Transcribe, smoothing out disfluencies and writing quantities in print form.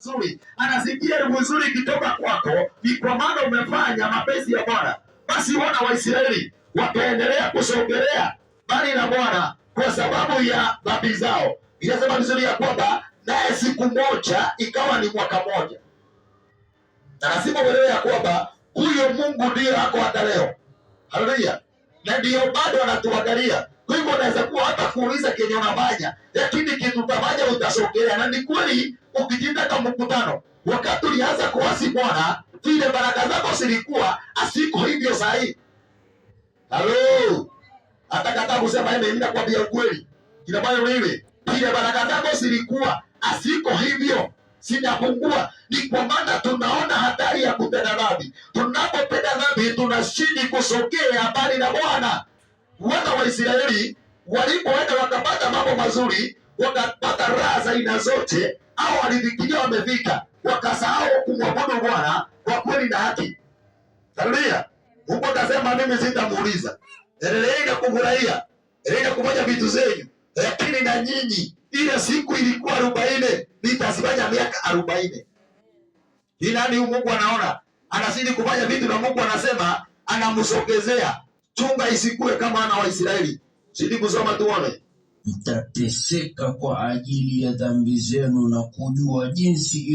nzuri, anasikia elimu nzuri ikitoka kwako, ni kwa maana umefanya mapenzi ya Bwana. Basi wana wa Israeli wakaendelea kusogelea bali na Bwana kwa sababu ya dhambi zao. Inasema vizuri ya kwamba naye siku moja ikawa ni mwaka moja, na lazima uelewe ya kwamba huyo Mungu ndiyo ako hata leo. Haleluya! Na ndiyo bado anatuangalia. Kwa hivyo unaweza kuwa hata kuuliza kenye unafanya, lakini kitu utafanya utasogelea. Na ni kweli, ukijitaka mkutano, wakati ulianza kuasi Bwana, vile baraka zako zilikuwa asiko hivyo sahihi. Halo, atakataa kusema yeye, mimi nakwambia ukweli, kila bwana wewe, vile baraka zako zilikuwa asiko hivyo, sinapungua. Ni kwa maana tunaona hatari ya kutenda dhambi. Tunapotenda dhambi tunashindi kusogea habari na Bwana. Wana wa Israeli walipoenda wakapata mambo mazuri, wakapata raha za aina zote, au walifikiria wamefika, wakasahau kumwabudu Bwana kwa kweli na haki. Haleluya! Mungu akasema mimi sitamuuliza, endeleeni kufurahia, endeleeni kufanya vitu zenyu, lakini na nyinyi ile siku ilikuwa 40, nitazifanya miaka 40. Ni nani Mungu anaona anazidi kufanya vitu na Mungu anasema anamsogezea. Chunga isikue kama wana wa Israeli. Zidi kusoma tuone. Mtateseka kwa ajili ya dhambi zenu na kujua jinsi